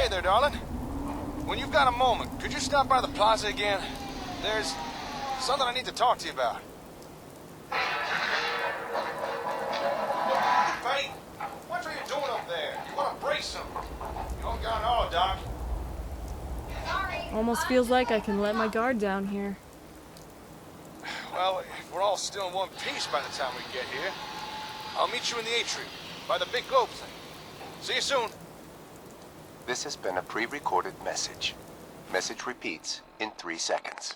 there, darling. When you've got a moment, could you stop by the plaza again? There's something I need to talk to you about. Hey, what are you doing up there? You want to break something? You don't got it all, Doc. Almost feels like I can let my guard down here. Well, if we're all still in one piece by the time we get here, I'll meet you in the atrium, by the big globe thing. See you soon. This has been a pre-recorded message. Message repeats in 3 seconds.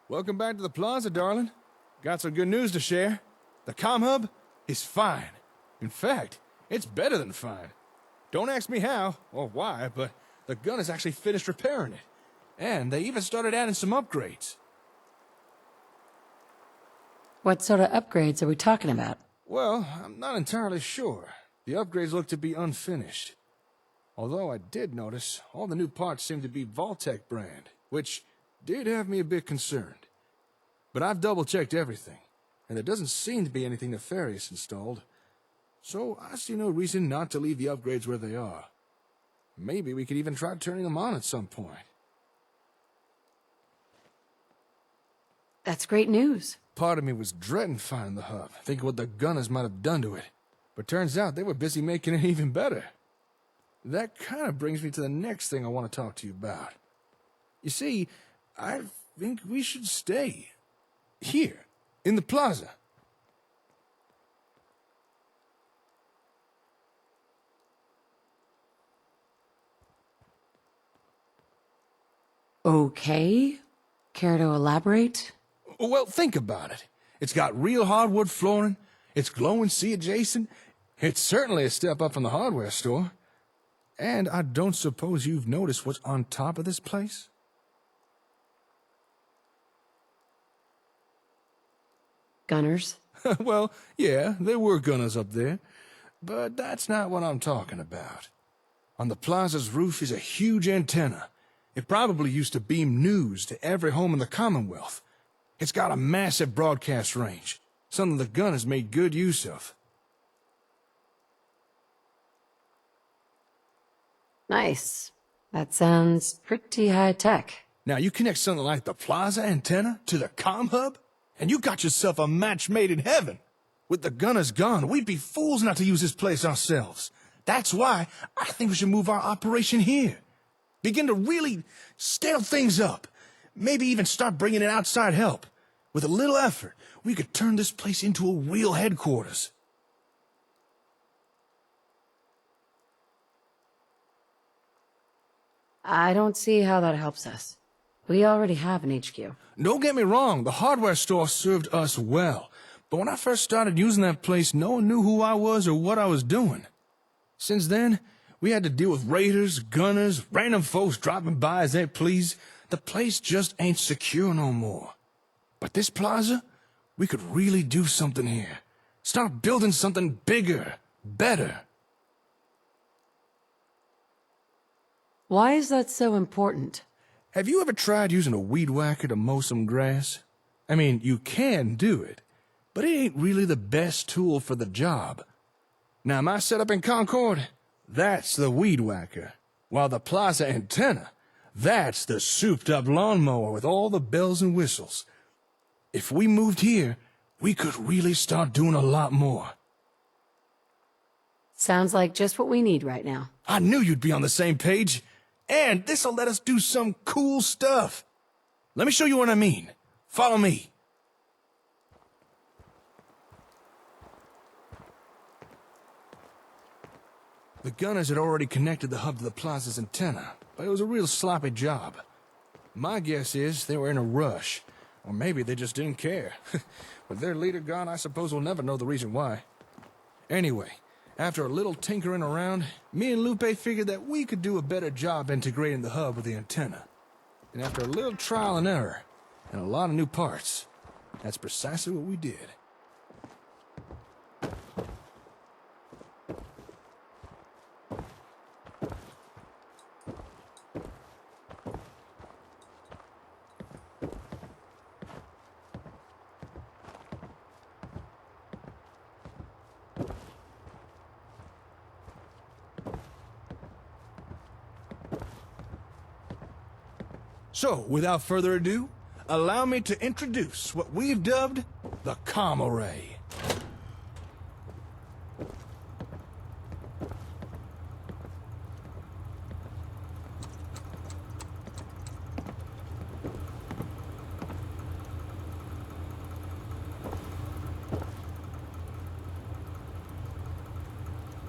Welcome back to the plaza, darling. Got some good news to share. The comm hub is fine. In fact, it's better than fine. Don't ask me how or why, but the gun has actually finished repairing it. And they even started adding some upgrades. What sort of upgrades are we talking about? Well, I'm not entirely sure. The upgrades look to be unfinished. Although I did notice all the new parts seem to be Vaultec brand, which did have me a bit concerned. But I've double-checked everything, and there doesn't seem to be anything nefarious installed. So I see no reason not to leave the upgrades where they are. Maybe we could even try turning them on at some point. That's great news. Part of me was dreading finding the hub, thinking what the gunners might have done to it. But turns out they were busy making it even better. That kind of brings me to the next thing I want to talk to you about. You see, I think we should stay here, in the plaza. Okay. Care to elaborate? Well, think about it. It's got real hardwood flooring. It's glowing sea adjacent. It's certainly a step up from the hardware store. And I don't suppose you've noticed what's on top of this place? Gunners? Well, yeah, there were gunners up there. But that's not what I'm talking about. On the plaza's roof is a huge antenna. It probably used to beam news to every home in the Commonwealth. It's got a massive broadcast range, something the gunners made good use of. Nice. That sounds pretty high-tech. Now, you connect something like the plaza antenna to the comm hub, and you got yourself a match made in heaven. With the gunners gone, we'd be fools not to use this place ourselves. That's why I think we should move our operation here. Begin to really scale things up. Maybe even start bringing in outside help. With a little effort, we could turn this place into a real headquarters. I don't see how that helps us. We already have an HQ. Don't get me wrong, the hardware store served us well. But when I first started using that place, no one knew who I was or what I was doing. Since then, we had to deal with raiders, gunners, random folks dropping by as they please, the place just ain't secure no more. But this plaza, we could really do something here. Start building something bigger, better. Why is that so important? Have you ever tried using a weed whacker to mow some grass? I mean, you can do it, but it ain't really the best tool for the job. Now, my setup in Concord, that's the weed whacker, while the plaza antenna, that's the souped-up lawnmower with all the bells and whistles. If we moved here, we could really start doing a lot more. Sounds like just what we need right now. I knew you'd be on the same page. And this'll let us do some cool stuff. Let me show you what I mean. Follow me. The gunners had already connected the hub to the plaza's antenna, but it was a real sloppy job. My guess is they were in a rush, or maybe they just didn't care. With their leader gone, I suppose we'll never know the reason why. Anyway, after a little tinkering around, me and Lupe figured that we could do a better job integrating the hub with the antenna. And after a little trial and error, and a lot of new parts, that's precisely what we did. So, without further ado, allow me to introduce what we've dubbed the Comma Ray.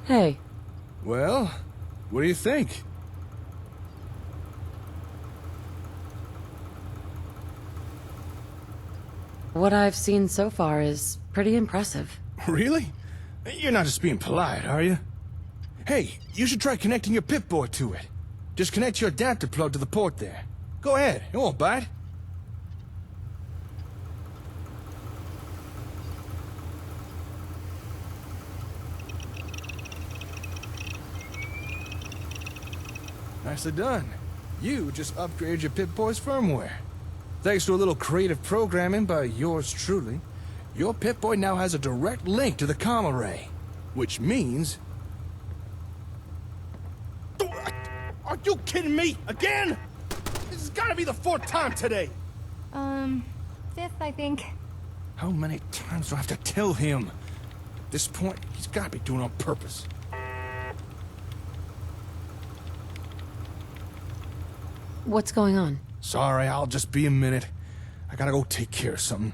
Hey, Well, what do you think? what I've seen so far is pretty impressive. Really? You're not just being polite, are you? Hey, you should try connecting your Pip-Boy to it. Just connect your adapter plug to the port there. Go ahead, it won't bite. Nicely done. You just upgraded your Pip-Boy's firmware. Thanks to a little creative programming by yours truly, your Pip-Boy now has a direct link to the Comma Ray, which means... Are you kidding me? Again? This has got to be the 4th time today. 5th, I think. How many times do I have to tell him? At this point, he's got to be doing it on purpose. What's going on? Sorry, I'll just be a minute. I gotta go take care of something.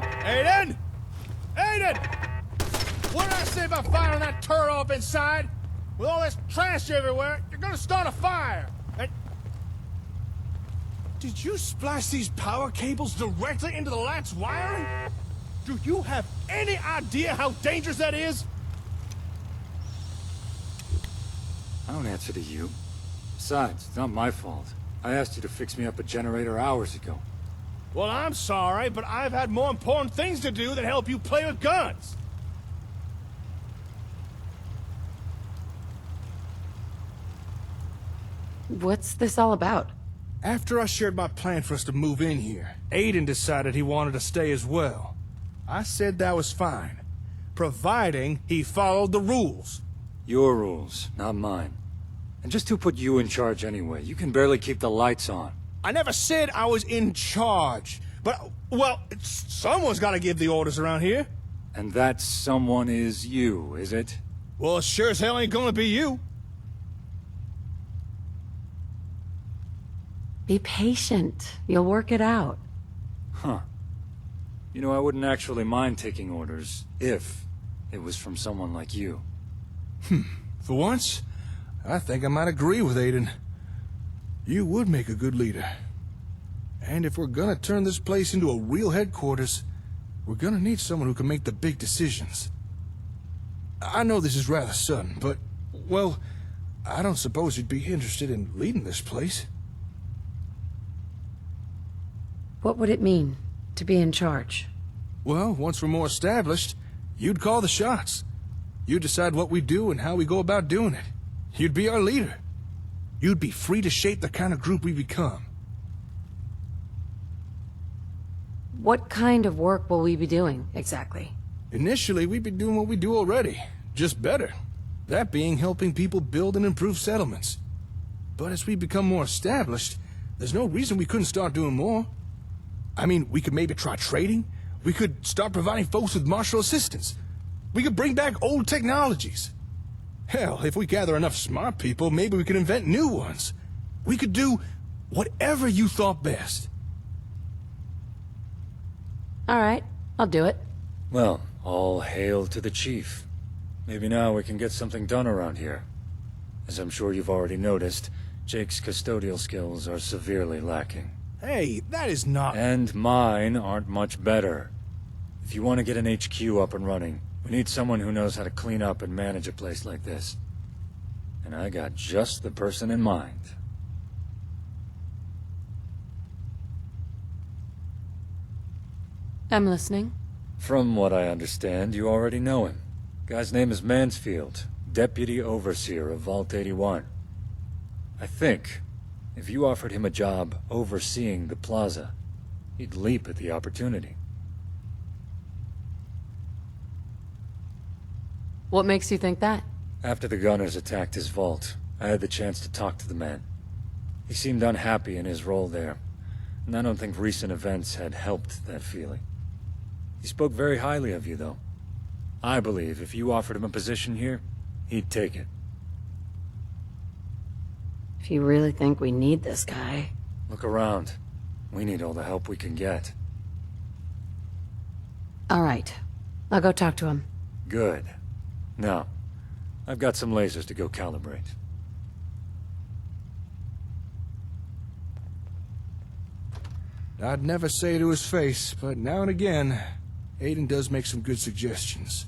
Aiden! Aiden! What did I say about firing that turret off inside? With all this trash everywhere, you're gonna start a fire! And... Did you splice these power cables directly into the latch wiring? Do you have any idea how dangerous that is? I don't answer to you. Besides, it's not my fault. I asked you to fix me up a generator hours ago. Well, I'm sorry, but I've had more important things to do than help you play with guns. What's this all about? After I shared my plan for us to move in here, Aiden decided he wanted to stay as well. I said that was fine, providing he followed the rules. Your rules, not mine. And just who put you in charge anyway? You can barely keep the lights on. I never said I was in charge, but, well, someone's got to give the orders around here. And that someone is you, is it? Well, it sure as hell ain't gonna be you. Be patient. You'll work it out. Huh. You know, I wouldn't actually mind taking orders, if it was from someone like you. For once, I think I might agree with Aiden. You would make a good leader. And if we're gonna turn this place into a real headquarters, we're gonna need someone who can make the big decisions. I know this is rather sudden, but, well, I don't suppose you'd be interested in leading this place. What would it mean to be in charge? Well, once we're more established, you'd call the shots. You'd decide what we do and how we go about doing it. You'd be our leader. You'd be free to shape the kind of group we become. What kind of work will we be doing, exactly? Initially, we'd be doing what we do already, just better. That being helping people build and improve settlements. But as we become more established, there's no reason we couldn't start doing more. I mean, we could maybe try trading. We could start providing folks with martial assistance. We could bring back old technologies. Hell, if we gather enough smart people, maybe we could invent new ones. We could do whatever you thought best. All right, I'll do it. Well, all hail to the chief. Maybe now we can get something done around here. As I'm sure you've already noticed, Jake's custodial skills are severely lacking. Hey, that is not... And mine aren't much better. If you want to get an HQ up and running, we need someone who knows how to clean up and manage a place like this. And I got just the person in mind. I'm listening. From what I understand, you already know him. Guy's name is Mansfield, Deputy Overseer of Vault 81. I think, if you offered him a job overseeing the plaza, he'd leap at the opportunity. What makes you think that? After the gunners attacked his vault, I had the chance to talk to the man. He seemed unhappy in his role there, and I don't think recent events had helped that feeling. He spoke very highly of you, though. I believe if you offered him a position here, he'd take it. If you really think we need this guy... Look around. We need all the help we can get. All right, I'll go talk to him. Good. Now, I've got some lasers to go calibrate. I'd never say it to his face, but now and again, Aiden does make some good suggestions.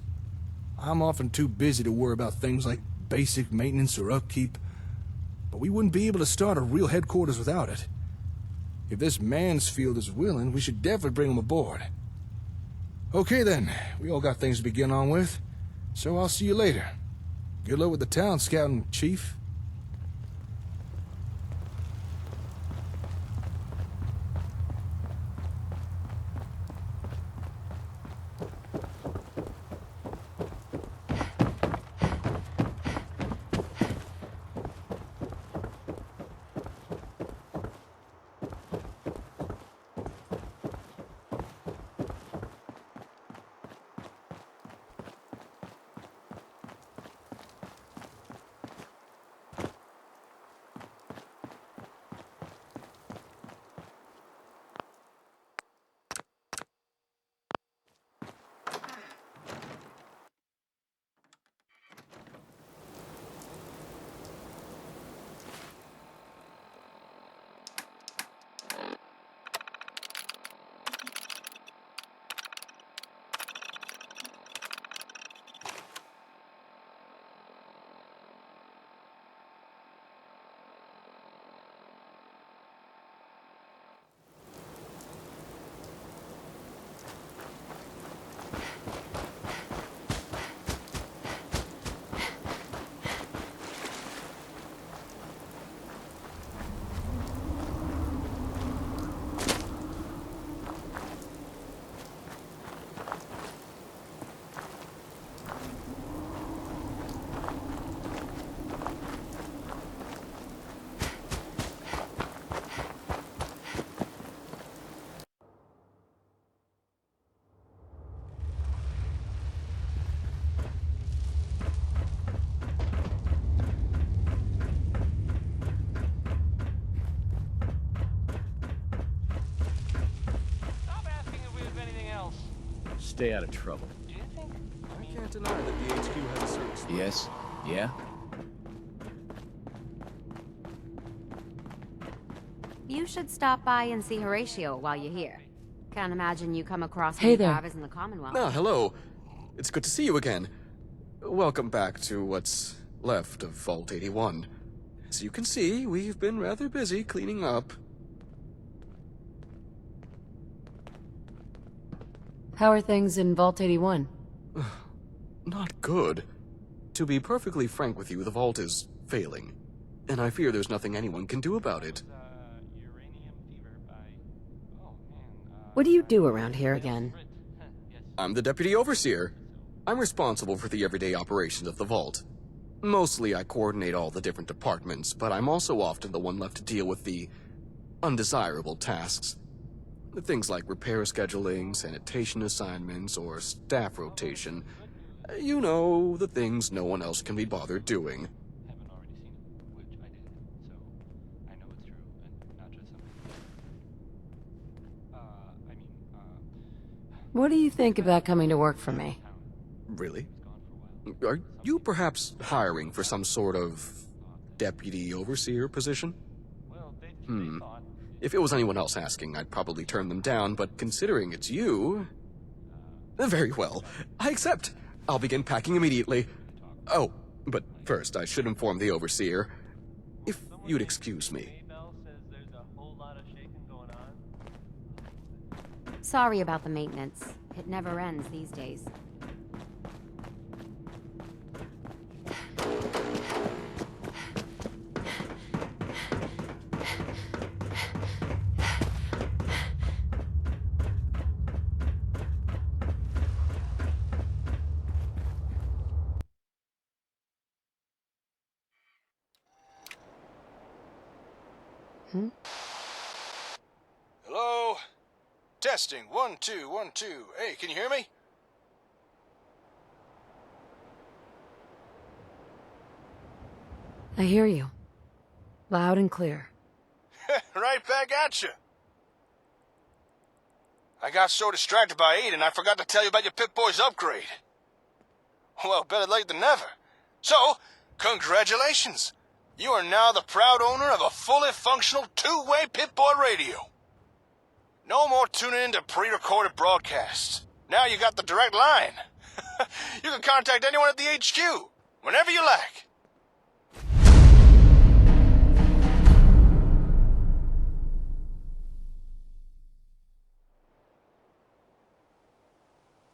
I'm often too busy to worry about things like basic maintenance or upkeep, but we wouldn't be able to start a real headquarters without it. If this Mansfield is willing, we should definitely bring him aboard. Okay then, we all got things to begin on with, so I'll see you later. Good luck with the town scouting, Chief. Stay out of trouble. Do you think? I can't deny that the HQ has a certain... Yes? Yeah? You should stop by and see Horatio while you're here. Can't imagine you come across Hey many there. drivers in the Commonwealth. Ah, hello. It's good to see you again. Welcome back to what's left of Vault 81. As you can see, we've been rather busy cleaning up. How are things in Vault 81? Not good. To be perfectly frank with you, the Vault is failing. And I fear there's nothing anyone can do about it. What do you do around here again? I'm the Deputy Overseer. I'm responsible for the everyday operations of the Vault. Mostly I coordinate all the different departments, but I'm also often the one left to deal with the undesirable tasks. Things like repair scheduling, sanitation assignments, or staff rotation. You know, the things no one else can be bothered doing. What do you think about coming to work for me? Really? Are you perhaps hiring for some sort of Deputy Overseer position? If it was anyone else asking, I'd probably turn them down, but considering it's you... Very well. I accept. I'll begin packing immediately. Oh, but first I should inform the Overseer. If you'd excuse me. Sorry about the maintenance. It never ends these days. Hello? Testing. 1, 2, 1, 2. Hey, can you hear me? I hear you. Loud and clear. Right back at you. I got so distracted by Aiden, I forgot to tell you about your Pip-Boy's upgrade. Well, better late than never. So, congratulations. You are now the proud owner of a fully functional two-way Pip-Boy radio. No more tuning into pre-recorded broadcasts. Now you got the direct line. You can contact anyone at the HQ, whenever you like.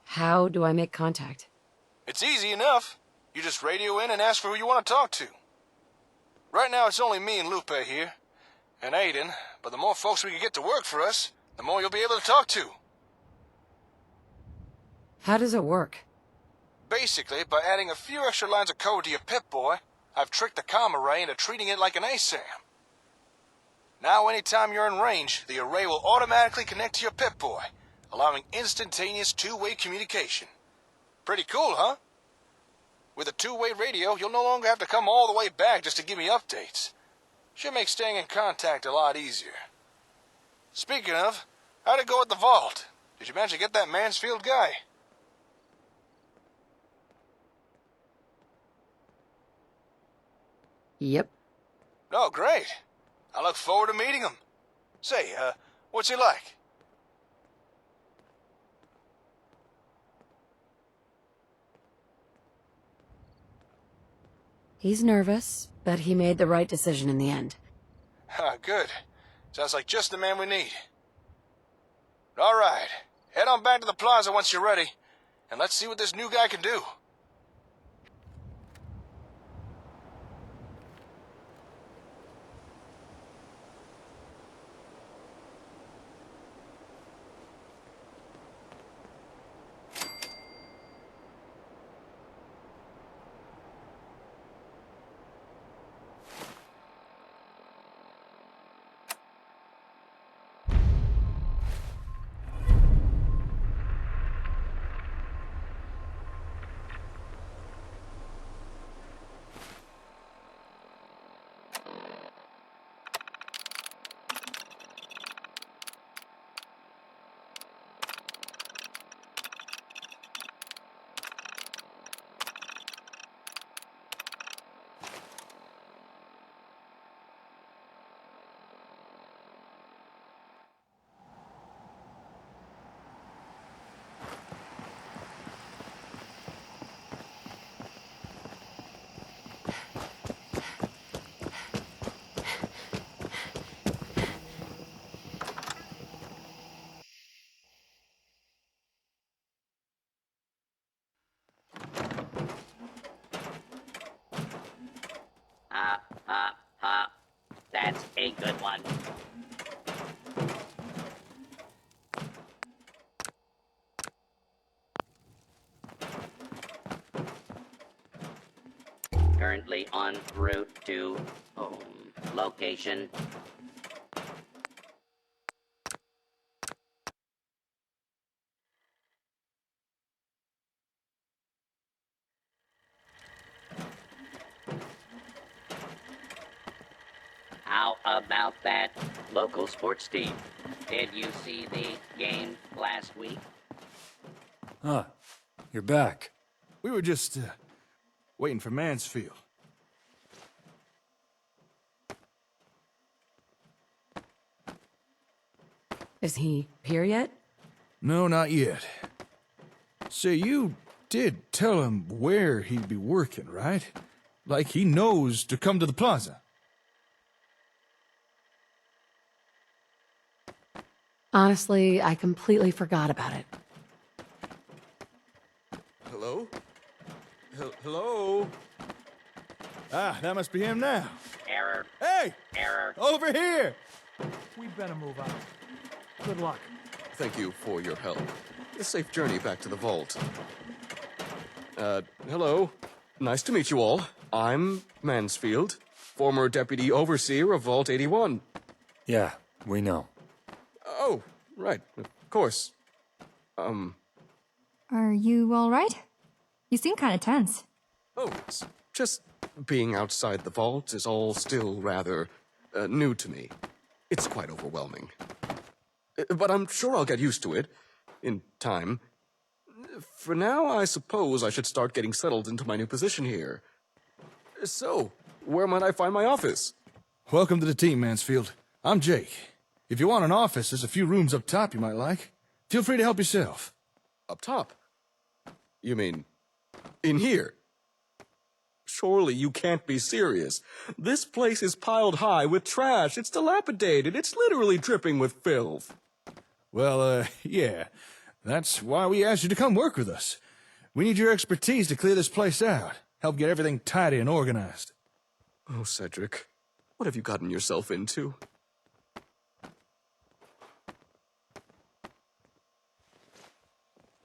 How do I make contact? It's easy enough. You just radio in and ask for who you want to talk to. Right now it's only me and Lupe here, and Aiden, but the more folks we can get to work for us, the more you'll be able to talk to. How does it work? Basically, by adding a few extra lines of code to your Pip-Boy, I've tricked the comm array into treating it like an ASAM. Now anytime you're in range, the array will automatically connect to your Pip-Boy, allowing instantaneous two-way communication. Pretty cool, huh? With a two-way radio, you'll no longer have to come all the way back just to give me updates. Should make staying in contact a lot easier. Speaking of, how'd it go at the Vault? Did you manage to get that Mansfield guy? Yep. Oh, great. I look forward to meeting him. Say, what's he like? He's nervous, but he made the right decision in the end. Ah, good. Sounds like just the man we need. All right. Head on back to the plaza once you're ready, and let's see what this new guy can do. Currently en route to home. Location. How about that local sports team? Did you see the game last week? Huh. You're back. We were just, waiting for Mansfield. Is he here yet? No, not yet. Say, you did tell him where he'd be working, right? Like he knows to come to the plaza. Honestly, I completely forgot about it. Hello? Hello? Ah, that must be him now. Error. Hey! Error. Over here! We better move out. Good luck. Thank you for your help. A safe journey back to the vault. Hello. Nice to meet you all. I'm Mansfield, former Deputy Overseer of Vault 81. Yeah, we know. Oh, right, of course. Are you alright? You seem kinda tense. Oh, it's just being outside the vault is all still rather new to me. It's quite overwhelming. But I'm sure I'll get used to it in time. For now, I suppose I should start getting settled into my new position here. So, where might I find my office? Welcome to the team, Mansfield. I'm Jake. If you want an office, there's a few rooms up top you might like. Feel free to help yourself. Up top? You mean, in here? Surely you can't be serious. This place is piled high with trash. It's dilapidated. It's literally dripping with filth. Well, yeah. That's why we asked you to come work with us. We need your expertise to clear this place out. Help get everything tidy and organized. Oh, Cedric, what have you gotten yourself into?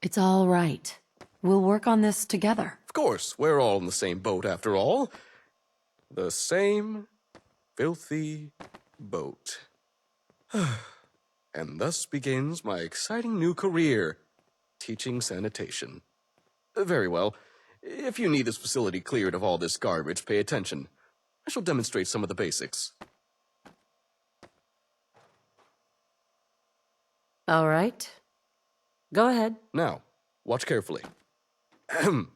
It's all right. We'll work on this together. Of course, we're all in the same boat after all. The same filthy boat. And thus begins my exciting new career, teaching sanitation. Very well. If you need this facility cleared of all this garbage, pay attention. I shall demonstrate some of the basics. All right. Go ahead. Now, watch carefully. Ahem.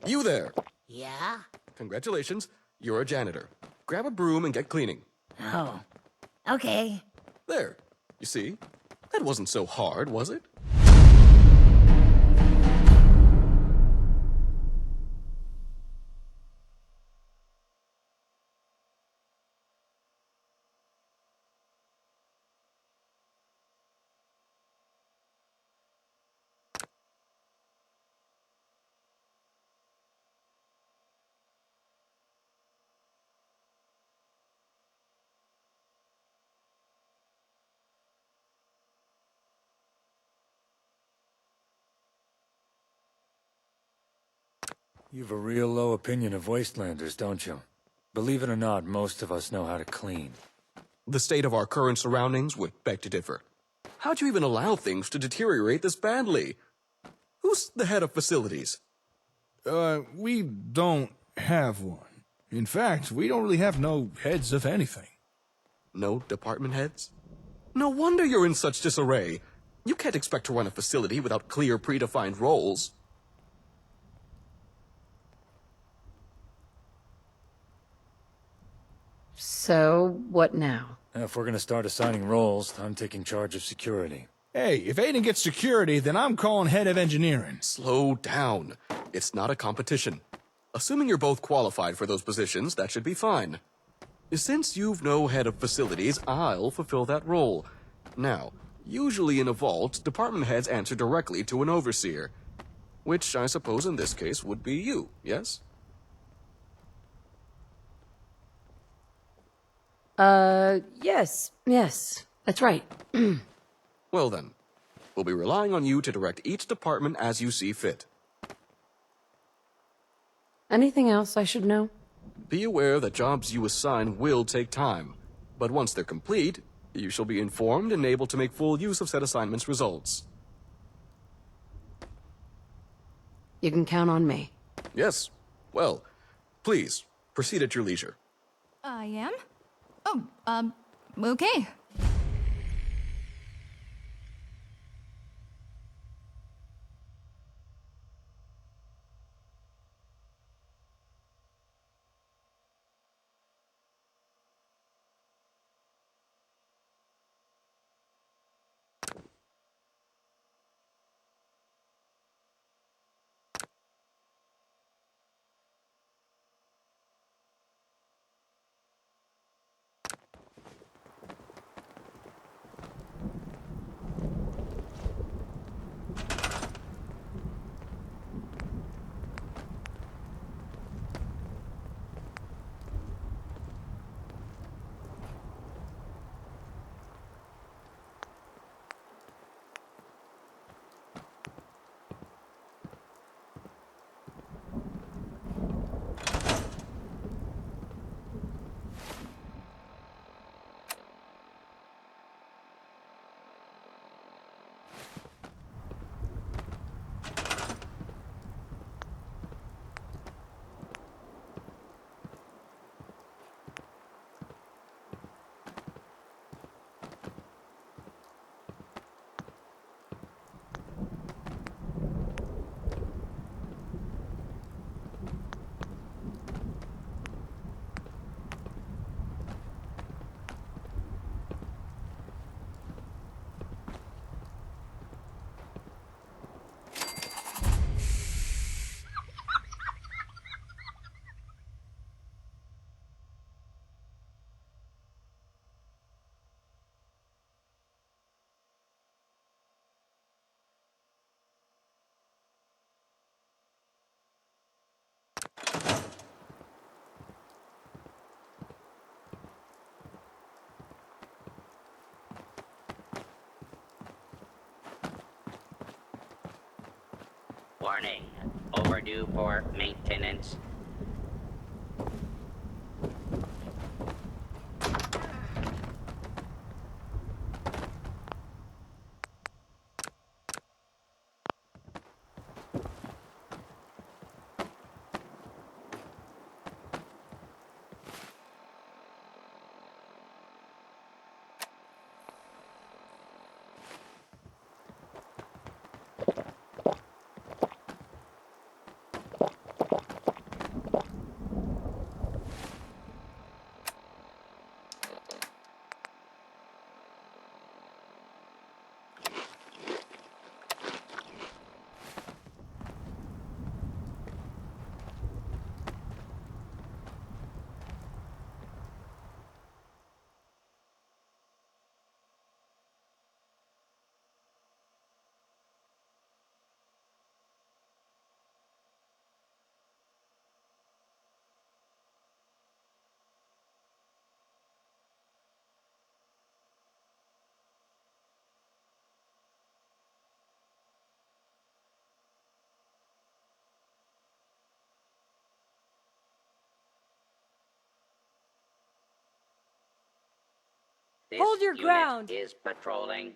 You there! Yeah? Congratulations, you're a janitor. Grab a broom and get cleaning. Oh. Okay. There. You see? That wasn't so hard, was it? You've a real low opinion of Wastelanders, don't you? Believe it or not, most of us know how to clean. The state of our current surroundings would beg to differ. How'd you even allow things to deteriorate this badly? Who's the head of facilities? We don't have one. In fact, we don't really have no heads of anything. No department heads? No wonder you're in such disarray. You can't expect to run a facility without clear, predefined roles. So, what now? If we're gonna start assigning roles, I'm taking charge of security. Hey, if Aiden gets security, then I'm calling head of engineering. Slow down. It's not a competition. Assuming you're both qualified for those positions, that should be fine. Since you've no head of facilities, I'll fulfill that role. Now, usually in a vault, department heads answer directly to an overseer. Which I suppose in this case would be you, yes? Yes, that's right. Well then, we'll be relying on you to direct each department as you see fit. Anything else I should know? Be aware that jobs you assign will take time, but once they're complete, you shall be informed and able to make full use of said assignment's results. You can count on me. Yes. Well, please, proceed at your leisure. I am? Oh, okay. Warning, overdue for maintenance. This Hold your unit ground. is patrolling.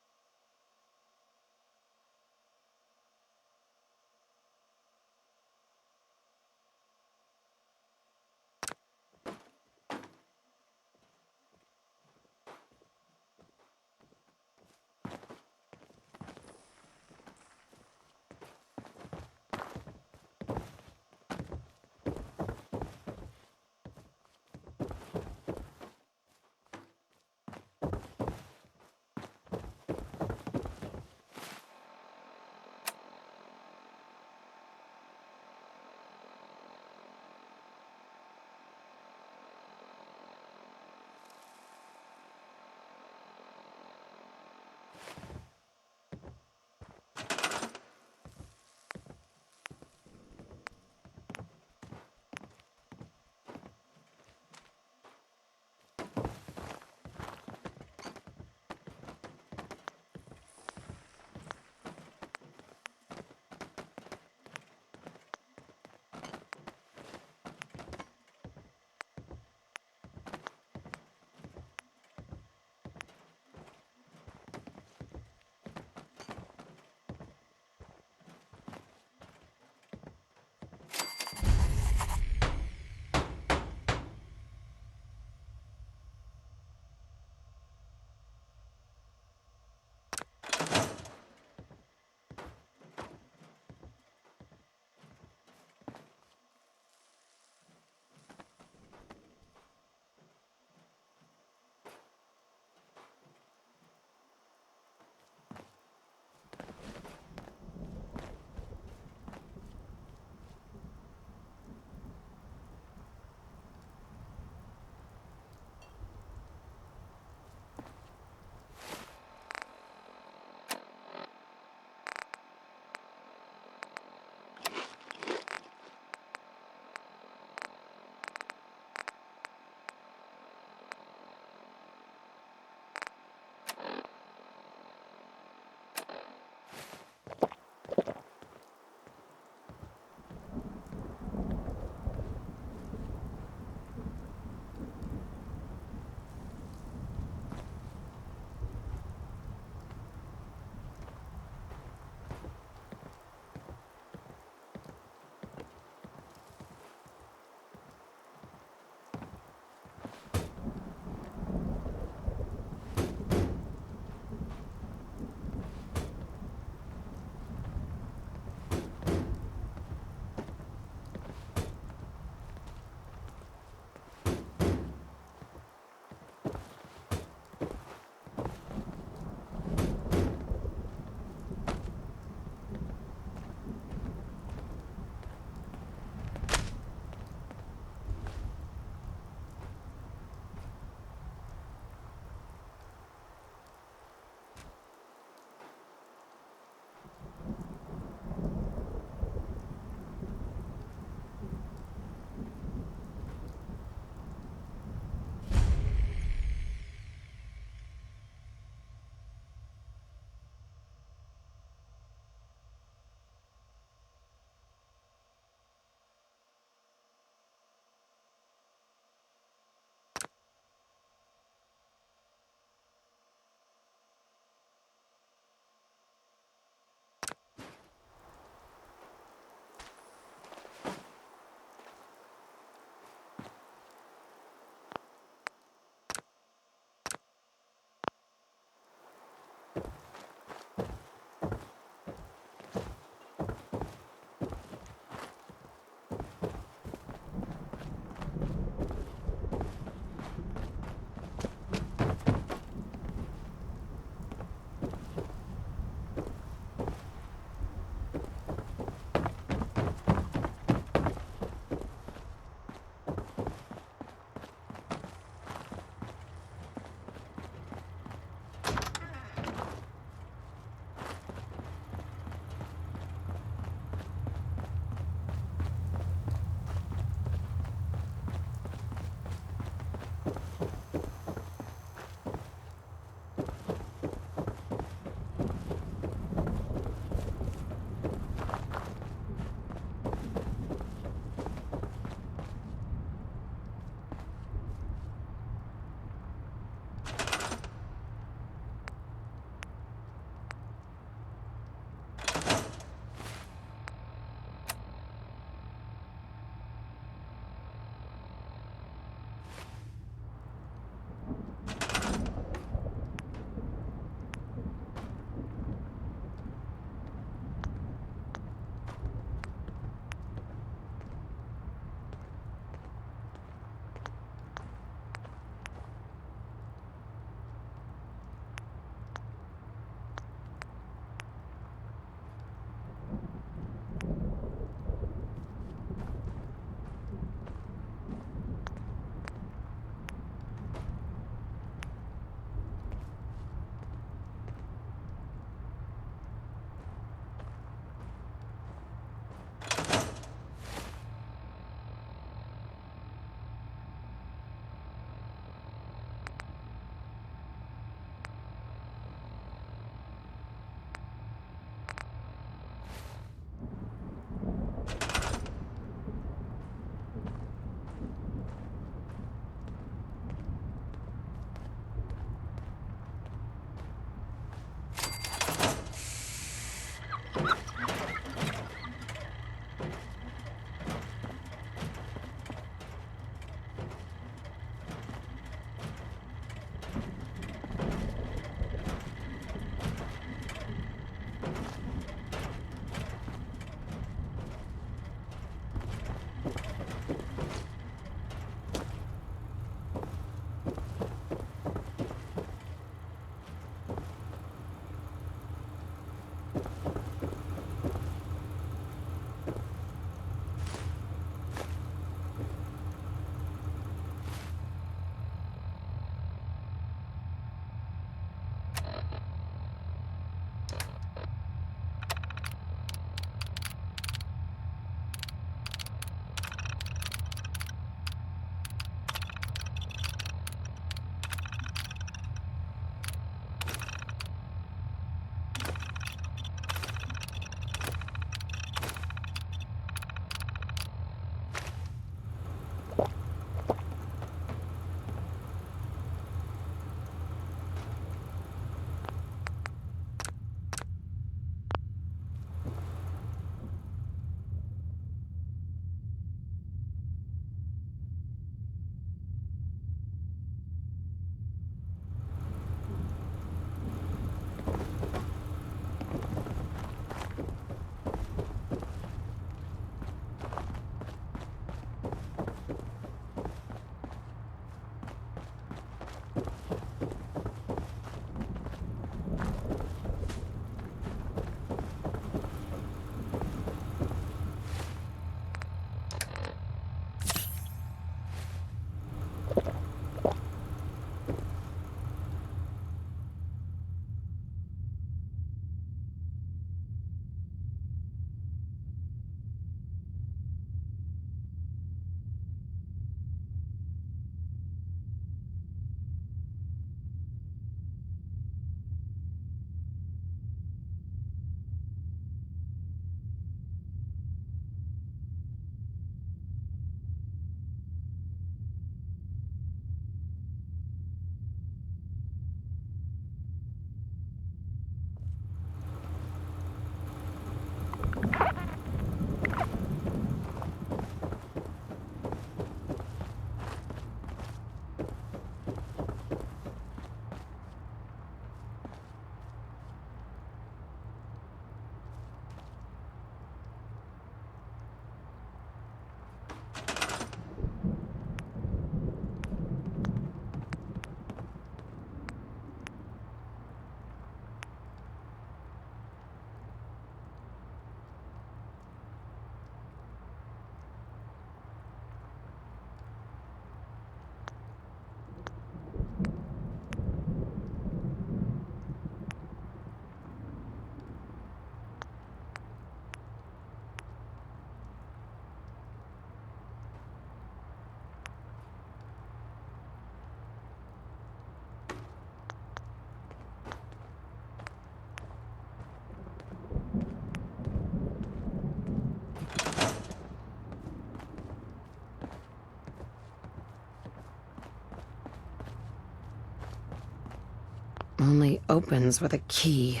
Only opens with a key.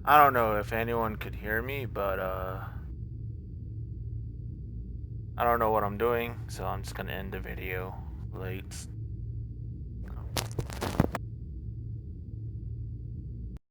I don't know if anyone could hear me, but I don't know what I'm doing, so I'm just gonna end the video late.